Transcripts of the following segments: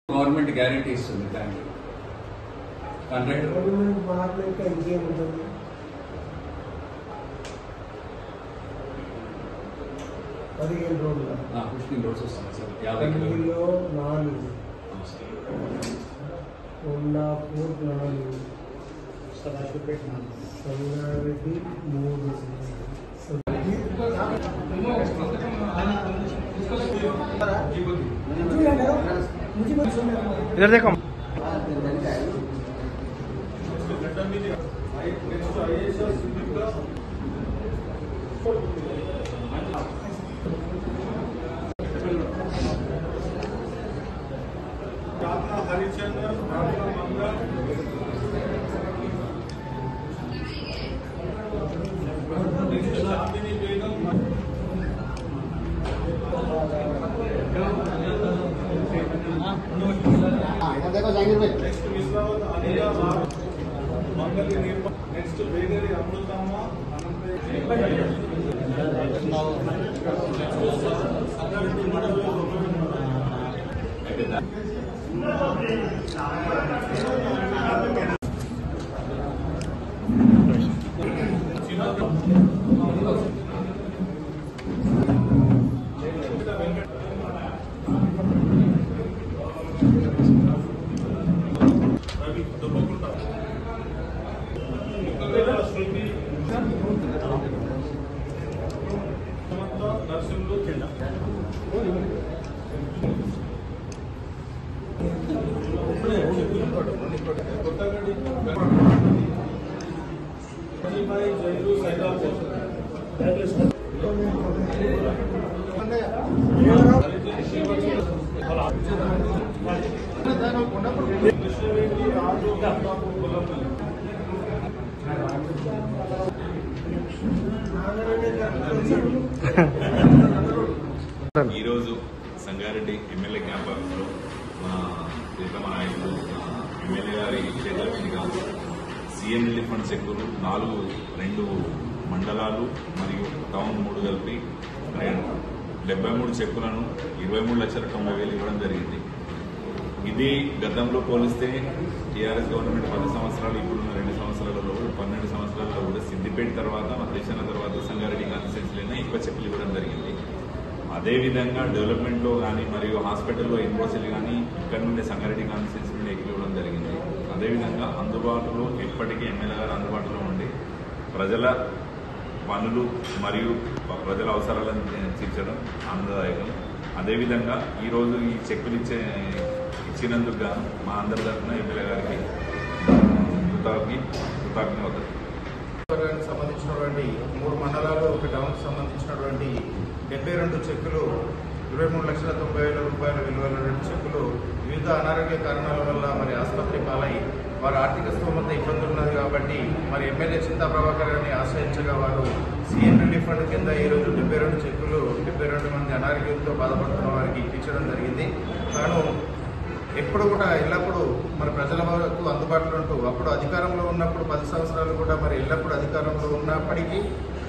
Government guarantee ఇస్తుంది bank government మాట్లాడితే ఇంకేముంటుంది. పదిహేను రోజుల 15 రోజులు వస్తుంది సార్. 50 కిలో 4 కొండాపూర్ 4 సదాశివపేట 4 సంగారెడ్డి 3 इधर देखो देखो जाएंगे भाई नेक्स्ट बेगरी अमृतम्म ఈరోజు సంగారెడ్డి ఎమ్మెల్యే క్యాంప్ ఆఫీస్లో మా ప్రీతమ నాయకులు ఎమ్మెల్యే గారి చేతుల మీదుగా సీఎం రిలీఫ్ ఫండ్ చెక్కులు 2 మండలాలు మరియు టౌన్ 3 కలిపి 73 చెక్కులను 23,90,000 ఇవ్వడం జరిగింది. ఇది గతంలో పోలిస్తే టీఆర్ఎస్ గవర్నమెంట్ 10 సంవత్సరాలు ఇప్పుడున్న 2 సంవత్సరాలలో 12 సంవత్సరాల్లో కూడా సిద్దిపేట తర్వాత మధ్యశన తర్వాత సంగారెడ్డి కాన్స్టిట్యున్సీలోనే ఎక్కువ చెక్కులు ఇవ్వడం జరిగింది. అదేవిధంగా డెవలప్మెంట్లో కానీ మరియు హాస్పిటల్లో ఎన్ఓసీలు కానీ ఇక్కడ నుండి సంగారెడ్డి కాన్స్టిట్యున్సీ నుండి ఎక్కువ ఇవ్వడం జరిగింది. అదేవిధంగా అందుబాటులో ఎప్పటికీ ఎమ్మెల్యే గారు అందుబాటులో ఉండి ప్రజల పనులు మరియు ప్రజల అవసరాలను తీర్చడం ఆనందదాయకం. అదేవిధంగా ఈరోజు ఈ చెక్కులు ఇచ్చినందుకు గాను మా అందరి తరఫున ఎమ్మెల్యే గారికి కృతజ్ఞతలు. సంబంధించినటువంటి 3 మండలాలు 1 టౌన్కి సంబంధించినటువంటి 72 చెక్కులు 23,90,000 రూపాయల విలువల 2 చెక్కులు వివిధ అనారోగ్య కారణాల వల్ల మరి ఆసుపత్రి పాలై వారి ఆర్థిక స్తోమత ఇబ్బందులు ఉన్నది కాబట్టి మరి ఎమ్మెల్యే చింతా ప్రభాకర్ గారిని ఆశ్రయించగా వారు సీఎం రిలీఫ్ ఫండ్ కింద ఈరోజు 72 చెక్కులు 72 మంది అనారోగ్యంతో బాధపడుతున్న వారికి ఇప్పించడం జరిగింది. తాను ఎప్పుడు కూడా ఎల్లప్పుడూ మరి ప్రజల వరకు అందుబాటులో ఉంటూ అప్పుడు అధికారంలో ఉన్నప్పుడు 10 సంవత్సరాలు కూడా మరి ఎల్లప్పుడూ అధికారంలో ఉన్నప్పటికీ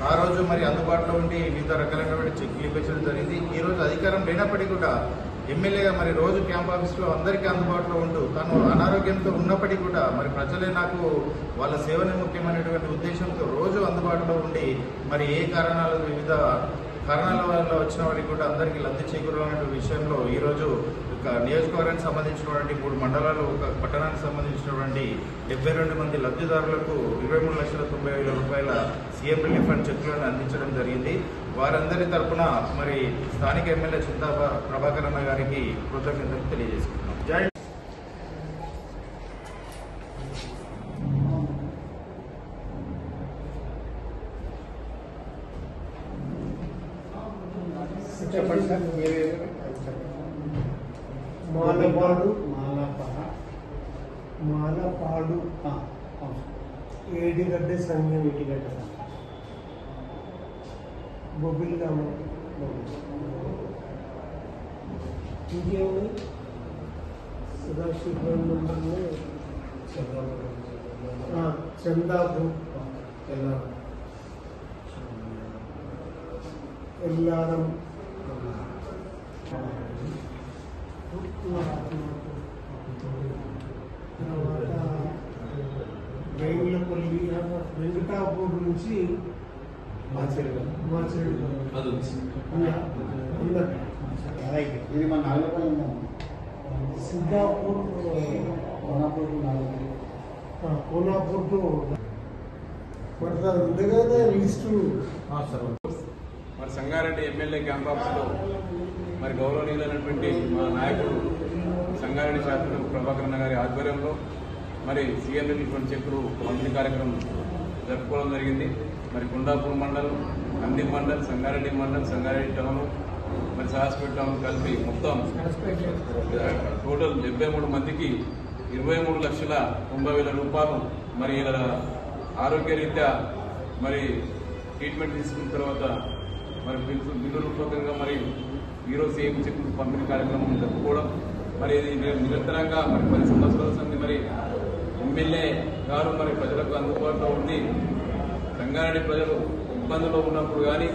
ఆ రోజు మరి అందుబాటులో ఉండి వివిధ రకాలుగా చెక్కులు ఇప్పించడం జరిగింది. ఈ రోజు అధికారం లేనప్పటికీ కూడా ఎమ్మెల్యేగా మరి రోజు క్యాంప్ ఆఫీస్లో అందరికీ అందుబాటులో ఉంటూ తాను అనారోగ్యంతో ఉన్నప్పటికీ కూడా మరి ప్రజలే నాకు వాళ్ళ సేవనే ముఖ్యమైనటువంటి ఉద్దేశంతో రోజు అందుబాటులో ఉండి మరి ఏ కారణాలు వివిధ కారణాల వల్ల వచ్చిన వారికి కూడా అందరికీ లబ్ధి చేకూరాలనే విషయంలో ఈరోజు నియోజకవర్గానికి సంబంధించినటువంటి 3 మండలాలు 1 పట్టణానికి సంబంధించినటువంటి 72 మంది లబ్ధిదారులకు 23,90,000 రూపాయల సీఎం రిలీఫ్ ఫండ్ చెక్కులను అందించడం జరిగింది. వారందరి తరఫున మరి స్థానిక ఎమ్మెల్యే చింతా ప్రభాకర్ అన్న గారికి కృతజ్ఞతలు తెలియజేసుకుంటున్నాం. జై చెప్పండి సార్. మాలపాడు ఏడిగడ్డ సంఘం బొబ్బిలిగా ఇంకేముంది సదాశివపేటలో చందాపూర్ ఎల్లారం వెంకటాపూర్ నుంచి మాచిరెడ్డి అది ఉంది. ఇది మన నాగపల్లి సిద్ధాపూర్ కోనాపూర్ కోనాపూర్ టు మరి దాని ఉంది కదా లిస్టు. మరి సంగారెడ్డి ఎమ్మెల్యే క్యాంప్ ఆఫీస్లో మరి గౌరవనీయులైనటువంటి మా నాయకుడు సంగారెడ్డి శాసన ప్రభాకరణ గారి ఆధ్వర్యంలో మరి సీఎం రిలీఫ్ చెక్కులు పంపిణీ కార్యక్రమం జరుపుకోవడం జరిగింది. మరి కొండాపూర్ మండలం, నంది మండల్, సంగారెడ్డి మండల్, సంగారెడ్డి టౌన్, మరి సహాస్పేట టౌన్ కలిపి మొత్తం టోటల్ 73 మందికి 23,90,000 రూపాయలు మరి ఇలా ఆరోగ్యరీత్యా మరి ట్రీట్మెంట్ తీసుకున్న తర్వాత మరి బిల్లు రూపకంగా మరి ఈరోజు సీఎం చెక్కులు పంపిణీ కార్యక్రమం జరుపుకోవడం మరి ఇది నిరంతరంగా మరి 10 సంవత్సరాల సంది మరి ఎమ్మెల్యే గారు మరి ప్రజలకు అందుబాటులో ఉండి సంగారెడ్డి ప్రజలు ఇబ్బందుల్లో ఉన్నప్పుడు కానీ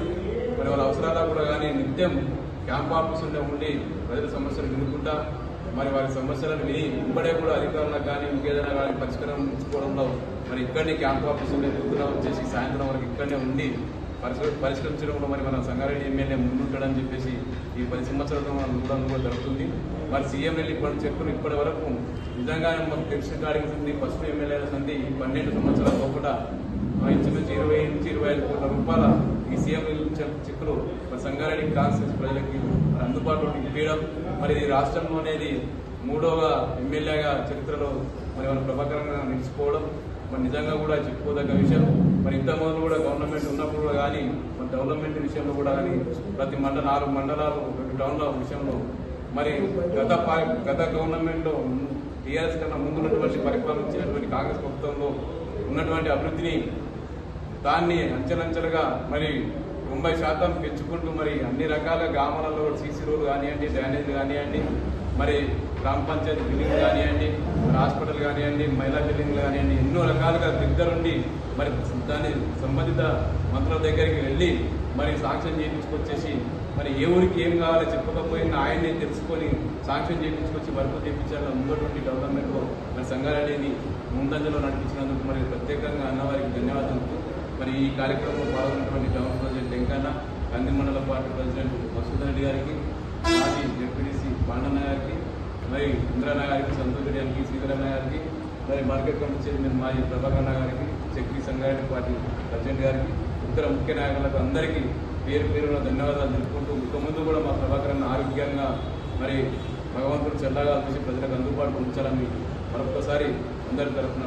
మరి వాళ్ళ అవసరాలకు కూడా కానీ నిత్యం క్యాంప్ ఆఫీస్ ఉండి ప్రజల సమస్యలు వినుకుంటా మరి వారి సమస్యలను విని ఇప్పుడే కూడా అధికారులకు కానీ ఇంకేదైనా కానీ పరిష్కారం ఇచ్చుకోవడంలో మరి ఇక్కడనే క్యాంప్ ఆఫీస్ ఉండే పొద్దున వచ్చేసి సాయంత్రం వరకు ఇక్కడనే ఉండి పరిష్కరించడంలో మరి మన సంగారెడ్డి ఎమ్మెల్యే ముందుంటాడని చెప్పేసి ఈ 10 సంవత్సరాలతో మనం కూడా జరుగుతుంది. మరి సీఎం రిలీఫ్ ఫండ్ చెక్కులు ఇప్పటి వరకు నిజంగానే మనకు తెలిసిన కాడికి సంది ఫస్ట్ ఎమ్మెల్యేల సంది 12 సంవత్సరాల లోపల ఇంచుమించు 20 నుంచి 25 కోట్ల రూపాయల ఈ సీఎం రిలీఫ్ చెక్కులు మరి సంగారెడ్డి కాన్స్టిట్యూన్సీ ప్రజలకి అందుబాటులో ఇవ్వడం మరి ఇది రాష్ట్రంలో అనేది 3వ ఎమ్మెల్యేగా చరిత్రలో మరి మన ప్రభాకరంగా నిలిచిపోవడం మరి నిజంగా కూడా చెప్పుకోదగ్గ విషయం. మరి ఇంతకుముందు కూడా గవర్నమెంట్ ఉన్నప్పుడు కూడా కానీ మన డెవలప్మెంట్ విషయంలో కూడా కానీ ప్రతి 4 మండలాలు 2 టౌన్ల విషయంలో మరి గత గవర్నమెంట్లో టీఆర్ఎస్ కన్నా ముందున్నటువంటి పరిపాలించినటువంటి కాంగ్రెస్ ప్రభుత్వంలో ఉన్నటువంటి అభివృద్ధిని దాన్ని అంచెలంచెలుగా మరి 90% పెంచుకుంటూ మరి అన్ని రకాల గ్రామాలలో సీసీ రోడ్లు కానివ్వండి, డ్రైనేజీలు కానివ్వండి, మరి గ్రామ పంచాయతీ బిల్డింగ్ కానివ్వండి, మరి హాస్పిటల్ కానివ్వండి, మహిళా బిల్డింగ్లు కానివ్వండి, ఎన్నో రకాలుగా దగ్గరుండి మరి దాని సంబంధిత మంత్రుల దగ్గరికి వెళ్ళి మరి శాంక్షన్ చేయించుకొచ్చేసి మరి ఏ ఊరికి ఏం కావాలో చెప్పకపోయినా ఆయన్ని తెలుసుకొని శాంక్షన్ చేయించుకొచ్చి వర్క్ చేయించాలని ముందటువంటి డెవలప్మెంట్లో మరి సంగారెడ్డిని ముందంజలో నడిపించినందుకు మరి ప్రత్యేకంగా అన్నవారికి ధన్యవాదాలు. మరి ఈ కార్యక్రమంలో పాల్గొన్నటువంటి టౌన్ ప్రెసిడెంట్ వెంకన్న, కంది మండల పార్టీ ప్రెసిడెంట్ మసూద్ రెడ్డి గారికి, మాజీ జెడ్పీటీసీ పాండన్న గారికి, మరి ఇంద్రన్న గారికి, సంతోష్ రెడ్డి గారికి, శ్రీధరన్న గారికి, మరి మార్కెట్ కమిటీ చైర్మన్ మాజీ ప్రభాకరణ గారికి, చక్రీ సంగారెడ్డి పార్టీ ప్రెసిడెంట్ గారికి, ఇతర ముఖ్య నాయకులకు అందరికీ పేరు పేరున ధన్యవాదాలు తెలుపుకుంటూ ఇక ముందు కూడా మా ప్రభాకరణ ఆరోగ్యంగా మరి భగవంతుడు చల్లగా చూసి ప్రజలకు అందుబాటులో ఉంచాలని మరొకసారి అందరి తరఫున